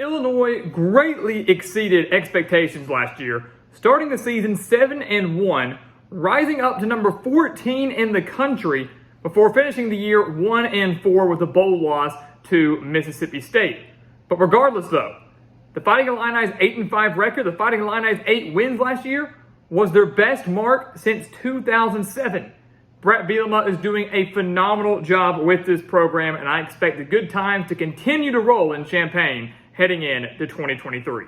Illinois greatly exceeded expectations last year, starting the season 7-1, rising up to number 14 in the country before finishing the year 1-4 with a bowl loss to Mississippi State. But regardless though, the Fighting Illini's 8-5 record, the Fighting Illini's 8 wins last year, was their best mark since 2007. Brett Bielema is doing a phenomenal job with this program, and I expect the good times to continue to roll in Champaign heading into 2023.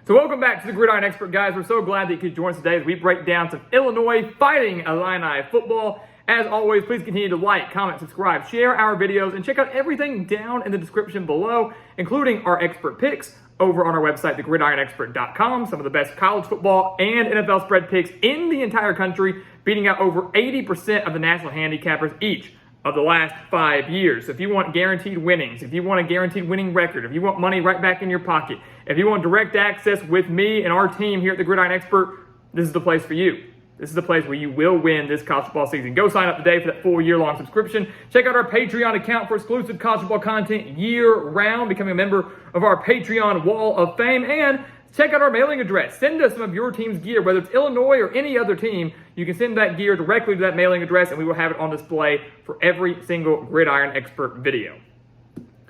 So welcome back to the Gridiron Expert, guys. We're so glad that you could join us today as we break down some Illinois Fighting Illini football. As always, please continue to like, comment, subscribe, share our videos, and check out everything down in the description below, including our expert picks over on our website, thegridironexpert.com. Some of the best college football and NFL spread picks in the entire country, beating out over 80% of the national handicappers each of the last 5 years. So if you want guaranteed winnings, if you want a guaranteed winning record, if you want money right back in your pocket, if you want direct access with me and our team here at the Gridiron Expert, this is the place for you. This is the place where you will win this college football season. Go sign up today for that full year-long subscription. Check out our Patreon account for exclusive college football content year-round, becoming a member of our Patreon Wall of Fame, and check out our mailing address. Send us some of your team's gear, whether it's Illinois or any other team. You can send that gear directly to that mailing address, and we will have it on display for every single Gridiron Expert video.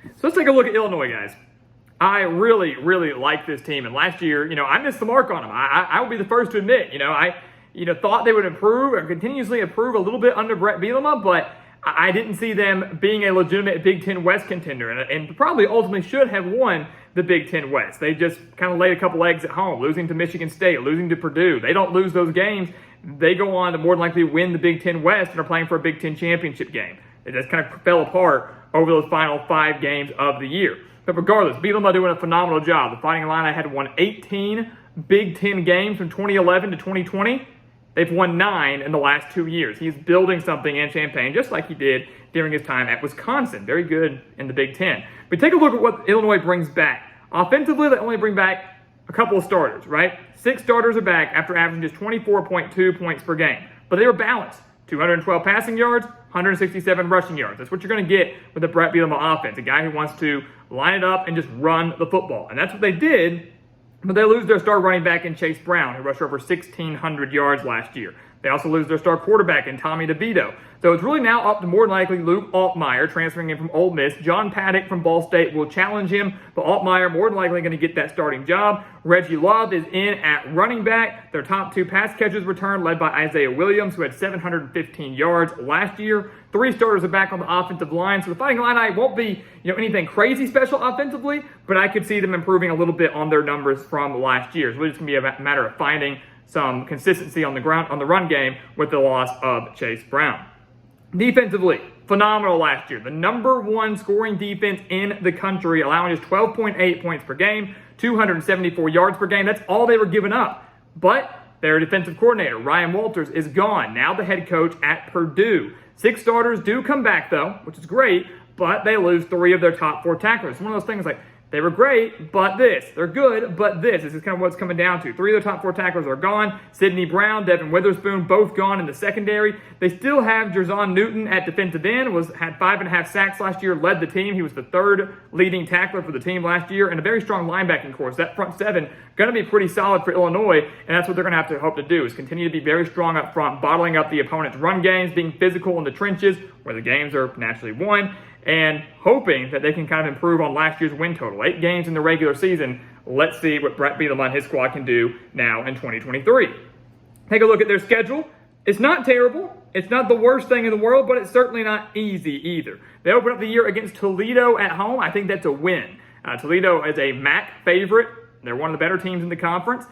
So let's take a look at Illinois, guys. I really, really like this team, and last year, I missed the mark on them. I will be the first to admit, I thought they would improve and continuously improve a little bit under Brett Bielema, but I didn't see them being a legitimate Big Ten West contender, and probably ultimately should have won the Big Ten West. They just kind of laid a couple eggs at home, losing to Michigan State, losing to Purdue. They don't lose those games. They go on to more than likely win the Big Ten West and are playing for a Big Ten championship game. It just kind of fell apart over those final 5 games of the year. But regardless, Bielema doing a phenomenal job. The Fighting Illini had won 18 Big Ten games from 2011 to 2020. They've won 9 in the last 2 years. He's building something in Champaign, just like he did during his time at Wisconsin. Very good in the Big Ten. But take a look at what Illinois brings back. Offensively, they only bring back a couple of starters, right? 6 starters are back after averaging just 24.2 points per game. But they were balanced. 212 passing yards, 167 rushing yards. That's what you're going to get with the Brett Bielema offense, a guy who wants to line it up and just run the football. And that's what they did. But they lose their star running back in Chase Brown, who rushed over 1,600 yards last year. They also lose their star quarterback in Tommy DeVito. So it's really now up to more than likely Luke Altmaier, transferring in from Ole Miss. John Paddock from Ball State will challenge him, but Altmaier more than likely going to get that starting job. Reggie Love is in at running back. Their top 2 pass catchers return, led by Isaiah Williams, who had 715 yards last year. 3 starters are back on the offensive line, so the Fighting Illini won't be anything crazy special offensively, but I could see them improving a little bit on their numbers from last year. So it's going to be a matter of finding some consistency on the ground, on the run game, with the loss of Chase Brown. Defensively, phenomenal last year. The number 1 scoring defense in the country, allowing just 12.8 points per game, 274 yards per game. That's all they were giving up. But their defensive coordinator, Ryan Walters, is gone. Now the head coach at Purdue. 6 starters do come back, though, which is great, but they lose 3 of their top 4 tacklers. It's one of those things like, they were great, but this. They're good, but this. This is kind of what it's coming down to. 3 of their top 4 tacklers are gone. Sidney Brown, Devin Witherspoon, both gone in the secondary. They still have Jerzon Newton at defensive end, had 5.5 sacks last year, led the team. He was the 3rd leading tackler for the team last year, and a very strong linebacking corps. That front 7 going to be pretty solid for Illinois, and that's what they're going to have to hope to do, is continue to be very strong up front, bottling up the opponent's run games, being physical in the trenches, where the games are naturally won, and hoping that they can kind of improve on last year's win total. 8 games in the regular season. Let's see what Brett Bielema and his squad can do now in 2023. Take a look at their schedule. It's not terrible. It's not the worst thing in the world, but it's certainly not easy either. They open up the year against Toledo at home. I think that's a win. Toledo is a MAC favorite. They're one of the better teams in the conference.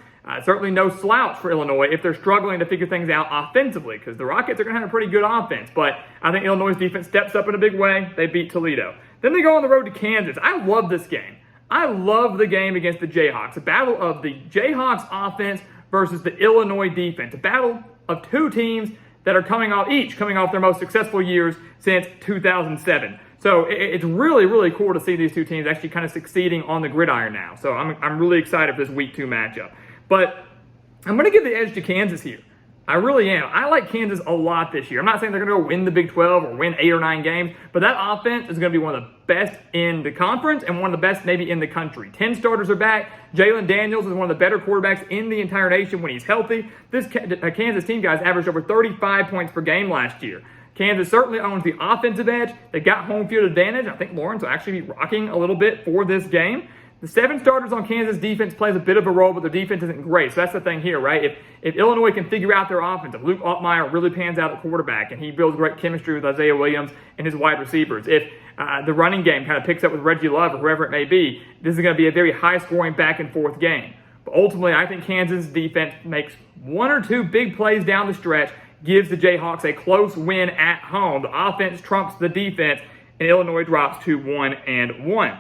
Certainly no slouch for Illinois if they're struggling to figure things out offensively, because the Rockets are going to have a pretty good offense. But I think Illinois' defense steps up in a big way. They beat Toledo. Then they go on the road to Kansas. I love this game. I love the game against the Jayhawks. A battle of the Jayhawks offense versus the Illinois defense. A battle of 2 teams that are coming off their most successful years since 2007. So it's really, really cool to see these 2 teams actually kind of succeeding on the gridiron now. So I'm really excited for this Week 2 matchup. But I'm going to give the edge to Kansas here. I really am. I like Kansas a lot this year. I'm not saying they're going to go win the Big 12 or win 8 or 9 games, but that offense is going to be one of the best in the conference and one of the best maybe in the country. 10 starters are back. Jalen Daniels is one of the better quarterbacks in the entire nation when he's healthy. This Kansas team, guys, averaged over 35 points per game last year. Kansas certainly owns the offensive edge. They got home field advantage. I think Lawrence will actually be rocking a little bit for this game. The 7 starters on Kansas defense plays a bit of a role, but their defense isn't great. So that's the thing here, right? If Illinois can figure out their offense, if Luke Altmaier really pans out at quarterback and he builds great chemistry with Isaiah Williams and his wide receivers, if the running game kind of picks up with Reggie Love or whoever it may be, this is going to be a very high-scoring back-and-forth game. But ultimately, I think Kansas' defense makes 1 or 2 big plays down the stretch, gives the Jayhawks a close win at home. The offense trumps the defense, and Illinois drops to 1-1.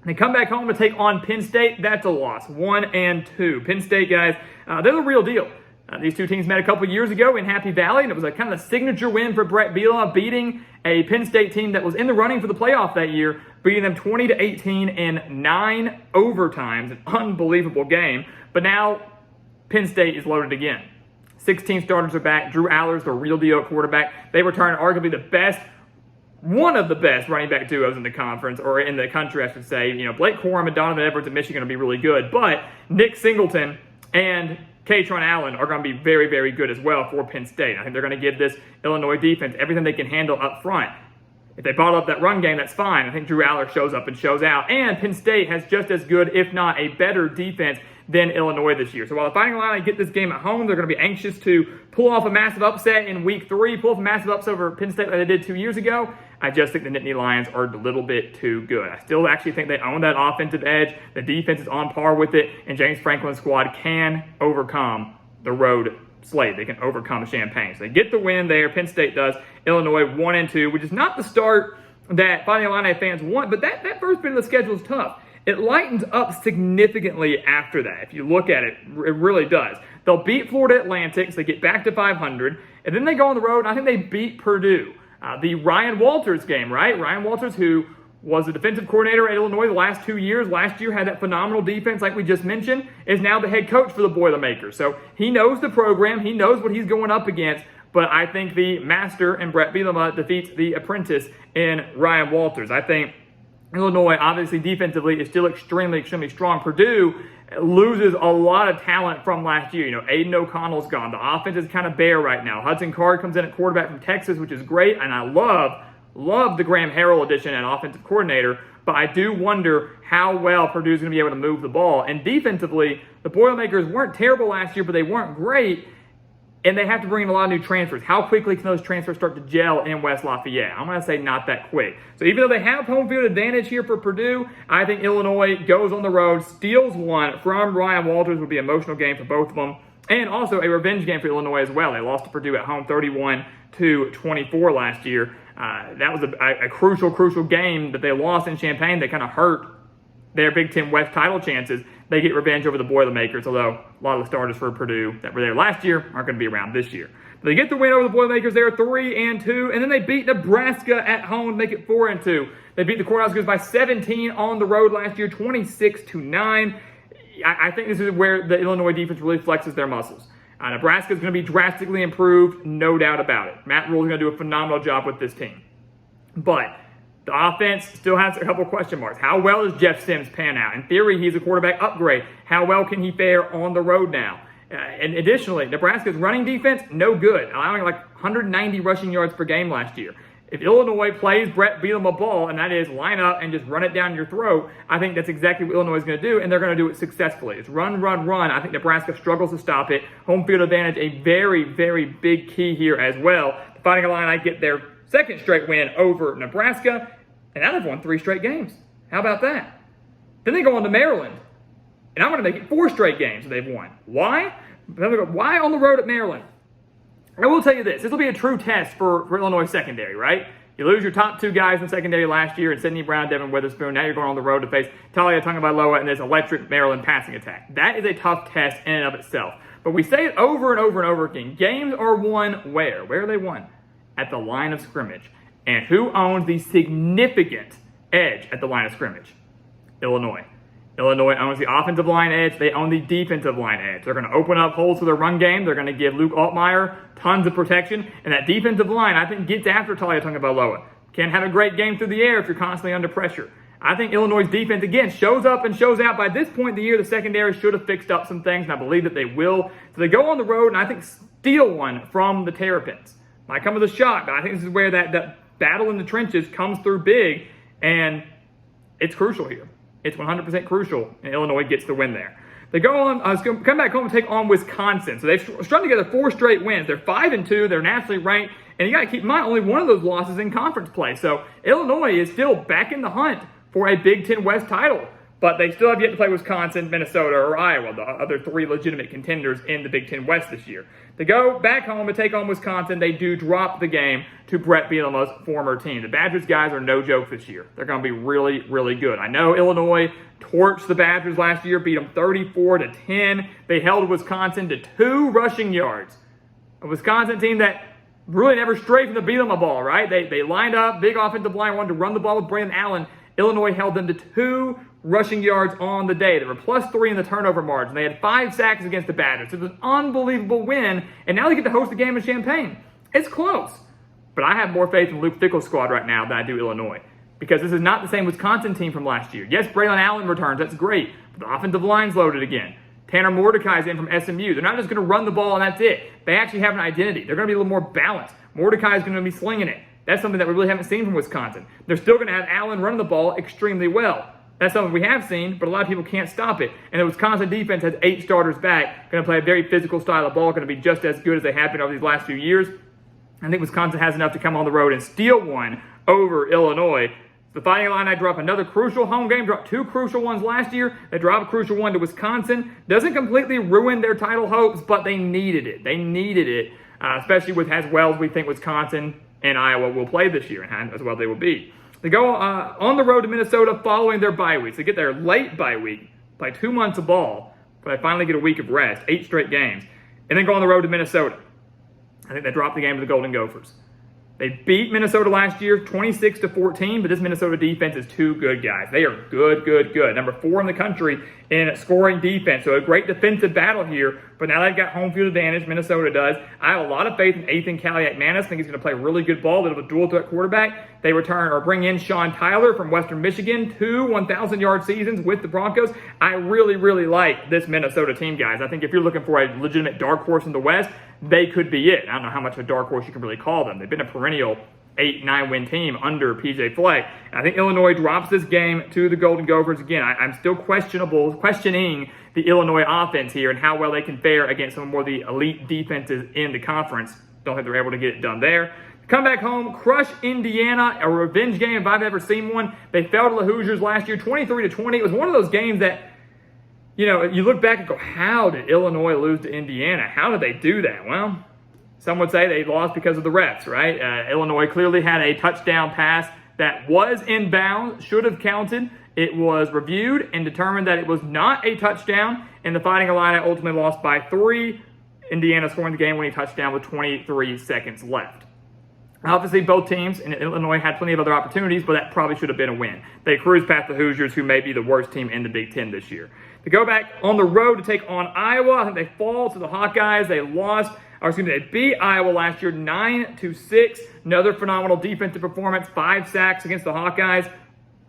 They come back home to take on Penn State. That's a loss, 1-2. Penn State, guys, they're the real deal. These two teams met a couple years ago in Happy Valley, and it was a kind of a signature win for Brett Bielema, beating a Penn State team that was in the running for the playoff that year, beating them 20-18 in 9 overtimes. An unbelievable game. But now Penn State is loaded again. 16 starters are back. Drew Aller's the real deal at quarterback. They return arguably the best, one of the best running back duos in the conference, or in the country, I should say. You know, Blake Corum and Donovan Edwards of Michigan are going to be really good, but Nick Singleton and Katron Allen are going to be very, very good as well for Penn State. I think they're going to give this Illinois defense everything they can handle up front. If they bottle up that run game, that's fine. I think Drew Aller shows up and shows out. And Penn State has just as good, if not a better defense than Illinois this year. So while the Fighting Illini get this game at home, they're going to be anxious to pull off a massive upset in week 3, pull off a massive upset over Penn State like they did 2 years ago. I just think the Nittany Lions are a little bit too good. I still actually think they own that offensive edge. The defense is on par with it, and James Franklin's squad can overcome the road slate. They can overcome Champaign. So they get the win there. Penn State does. Illinois 1-2, which is not the start that Fighting Illini fans want, but that first bit of the schedule is tough. It lightens up significantly after that. If you look at it, it really does. They'll beat Florida Atlantic, so they get back to 500, and then they go on the road, and I think they beat Purdue. The Ryan Walters game, right? Ryan Walters, who was the defensive coordinator at Illinois the last 2 years, last year had that phenomenal defense like we just mentioned, is now the head coach for the Boilermakers. So he knows the program, he knows what he's going up against, but I think the master in Brett Bielema defeats the apprentice in Ryan Walters. I think Illinois, obviously defensively, is still extremely, extremely strong. Purdue loses a lot of talent from last year. You know, Aiden O'Connell's gone. The offense is kind of bare right now. Hudson Card comes in at quarterback from Texas, which is great, and I love the Graham Harrell addition at offensive coordinator, but I do wonder how well Purdue's going to be able to move the ball. And defensively, the Boilermakers weren't terrible last year, but they weren't great, and they have to bring in a lot of new transfers. How quickly can those transfers start to gel in West Lafayette? I'm going to say not that quick. So even though they have home field advantage here for Purdue, I think Illinois goes on the road, steals one from Ryan Walters. Would be an emotional game for both of them. And also a revenge game for Illinois as well. They lost to Purdue at home 31-24 last year. That was a crucial game that they lost in Champaign. That kind of hurt their Big Ten West title chances. They get revenge over the Boilermakers, although a lot of the starters for Purdue that were there last year aren't going to be around this year. But they get the win over the Boilermakers. They're 3-2, and then they beat Nebraska at home to make it 4-2. They beat the Cornhuskers by 17 on the road last year, 26-9. I think this is where the Illinois defense really flexes their muscles. Nebraska is going to be drastically improved, no doubt about it. Matt Rhule is going to do a phenomenal job with this team. But the offense still has a couple question marks. How well does Jeff Sims pan out? In theory, he's a quarterback upgrade. How well can he fare on the road now? And additionally, Nebraska's running defense, no good, allowing like 190 rushing yards per game last year. If Illinois plays Brett Bielema ball, and that is line up and just run it down your throat, I think that's exactly what Illinois is going to do, and they're going to do it successfully. It's run. I think Nebraska struggles to stop it. Home field advantage, a very, very big key here as well. The Fighting Illini get their second straight win over Nebraska, and now they've won 3 straight games. How about that? Then they go on to Maryland, and I'm going to make it 4 straight games that they've won. Why? Why on the road at Maryland? I will tell you this will be a true test for Illinois secondary, right? You lose your top 2 guys in secondary last year in Sidney Brown, Devin Witherspoon. Now you're going on the road to face Talia Tagovailoa and this electric Maryland passing attack. That is a tough test in and of itself. But we say it over and over and over again. Games are won where? Where are they won? At the line of scrimmage. And who owns the significant edge at the line of scrimmage? Illinois. Illinois owns the offensive line edge. They own the defensive line edge. They're going to open up holes for their run game. They're going to give Luke Altmaier tons of protection. And that defensive line, I think, gets after Talia Tagovailoa. Can't have a great game through the air if you're constantly under pressure. I think Illinois' defense, again, shows up and shows out. By this point in the year, the secondary should have fixed up some things, and I believe that they will. So they go on the road and I think steal one from the Terrapins. Might come with a shock, but I think this is where that battle in the trenches comes through big, and it's crucial here. It's 100% crucial, and Illinois gets the win there. They go on, come back home and take on Wisconsin. So they've strung together 4 straight wins. They're 5-2. They're nationally ranked, and you got to keep in mind only one of those losses in conference play. So Illinois is still back in the hunt for a Big Ten West title. But they still have yet to play Wisconsin, Minnesota, or Iowa, the other 3 legitimate contenders in the Big Ten West this year. They go back home and take on Wisconsin. They do drop the game to Brett Bielema's former team. The Badgers guys are no joke this year. They're going to be really, really good. I know Illinois torched the Badgers last year, beat them 34-10. They held Wisconsin to 2 rushing yards. A Wisconsin team that really never strayed from the Bielema ball, right? They lined up, big offensive line, wanted to run the ball with Brandon Allen. Illinois held them to 2 rushing yards on the day. They were +3 in the turnover margin. They had 5 sacks against the Badgers. It was an unbelievable win, and now they get to host the game in Champaign. It's close, but I have more faith in Luke Fickell's squad right now than I do Illinois, because this is not the same Wisconsin team from last year. Yes, Braylon Allen returns. That's great, but the offensive line's loaded again. Tanner Mordecai's in from SMU. They're not just going to run the ball and that's it. They actually have an identity. They're going to be a little more balanced. Mordecai's going to be slinging it. That's something that we really haven't seen from Wisconsin. They're still going to have Allen run the ball extremely well. That's something we have seen, but a lot of people can't stop it. And the Wisconsin defense has 8 starters back, going to play a very physical style of ball, going to be just as good as they have been over these last few years. I think Wisconsin has enough to come on the road and steal one over Illinois. The Fighting Illini drop another crucial home game, dropped 2 crucial ones last year. They drop a crucial one to Wisconsin. Doesn't completely ruin their title hopes, but they needed it. They needed it, especially with as well as we think Wisconsin and Iowa will play this year, and as well they will be. They go on the road to Minnesota following their bye weeks. They get their late bye week, play 2 months of ball, but they finally get a week of rest, 8 straight games, and then go on the road to Minnesota. I think they dropped the game to the Golden Gophers. They beat Minnesota last year 26-14, but this Minnesota defense is too good, guys. They are good, good, good. Number 4 in the country in scoring defense. So a great defensive battle here, but now they've got home field advantage. Minnesota does. I have a lot of faith in Ethan Kaliak-Manis. I think he's going to play really good ball, a bit of a dual threat quarterback. They return or bring in Sean Tyler from Western Michigan, 2 1,000-yard seasons with the Broncos. I really, really like this Minnesota team, guys. I think if you're looking for a legitimate dark horse in the West, they could be it. I don't know how much of a dark horse you can really call them. They've been a perennial 8-9 win team under PJ Fleck. And I think Illinois drops this game to the Golden Gophers. Again, I'm still questioning the Illinois offense here and how well they can fare against some more of the elite defenses in the conference. Don't think they're able to get it done there. Come back home, crush Indiana, a revenge game if I've ever seen one. They fell to the Hoosiers last year, 23-20. It was one of those games that, you know, you look back and go, how did Illinois lose to Indiana? How did they do that? Well, some would say they lost because of the refs, right? Illinois clearly had a touchdown pass that was in bounds, should have counted. It was reviewed and determined that it was not a touchdown, and the Fighting Illini ultimately lost by 3. Indiana scoring the game-winning touchdown with 23 seconds left. Obviously, both teams in Illinois had plenty of other opportunities, but that probably should have been a win. They cruised past the Hoosiers, who may be the worst team in the Big Ten this year. They go back on the road to take on Iowa. I think they fall to the Hawkeyes. They beat Iowa last year 9-6. Another phenomenal defensive performance, 5 sacks against the Hawkeyes.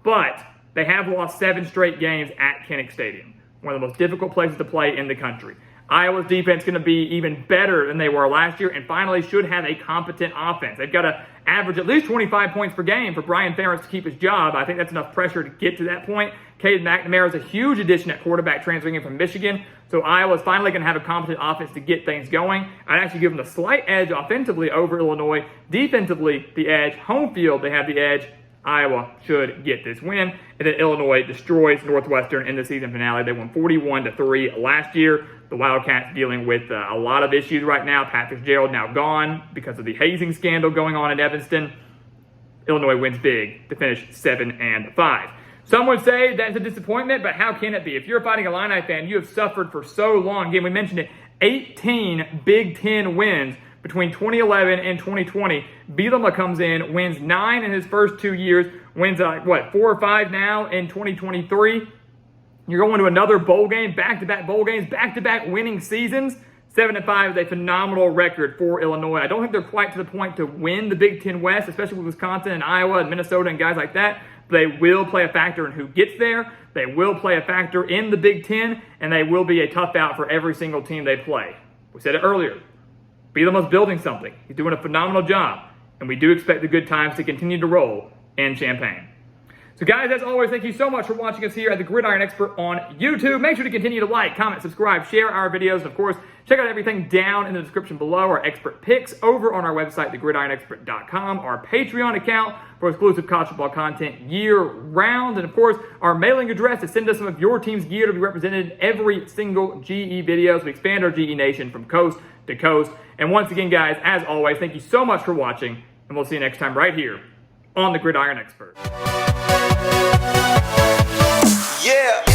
But they have lost 7 straight games at Kinnick Stadium, one of the most difficult places to play in the country. Iowa's defense is going to be even better than they were last year, and finally should have a competent offense. They've got to average at least 25 points per game for Brian Ferentz to keep his job. I think that's enough pressure to get to that point. Caden McNamara is a huge addition at quarterback, transferring in from Michigan. So Iowa's finally going to have a competent offense to get things going. I'd actually give them the slight edge offensively over Illinois. Defensively, the edge. Home field, they have the edge. Iowa should get this win. And then Illinois destroys Northwestern in the season finale. They won 41-3 last year. The Wildcats dealing with a lot of issues right now. Pat Fitzgerald now gone because of the hazing scandal going on in Evanston. Illinois wins big to finish 7-5. Some would say that's a disappointment, but how can it be? If you're a Fighting Illini fan, you have suffered for so long. Again, we mentioned it, 18 Big Ten wins between 2011 and 2020. Bielema comes in, wins 9 in his first 2 years, wins 4 or 5 now in 2023. You're going to another bowl game, back-to-back bowl games, back-to-back winning seasons. 7-5 is a phenomenal record for Illinois. I don't think they're quite to the point to win the Big Ten West, especially with Wisconsin and Iowa and Minnesota and guys like that. But they will play a factor in who gets there. They will play a factor in the Big Ten, and they will be a tough out for every single team they play. We said it earlier. Bielema's building something. He's doing a phenomenal job, and we do expect the good times to continue to roll in Champaign. So guys, as always, thank you so much for watching us here at the Gridiron Expert on YouTube. Make sure to continue to like, comment, subscribe, share our videos, and of course, check out everything down in the description below, our expert picks over on our website, thegridironexpert.com, our Patreon account for exclusive college football content year-round, and of course, our mailing address to send us some of your team's gear to be represented in every single GE video, so we expand our GE Nation from coast to coast. And once again, guys, as always, thank you so much for watching, and we'll see you next time right here on the Gridiron Expert. Yeah.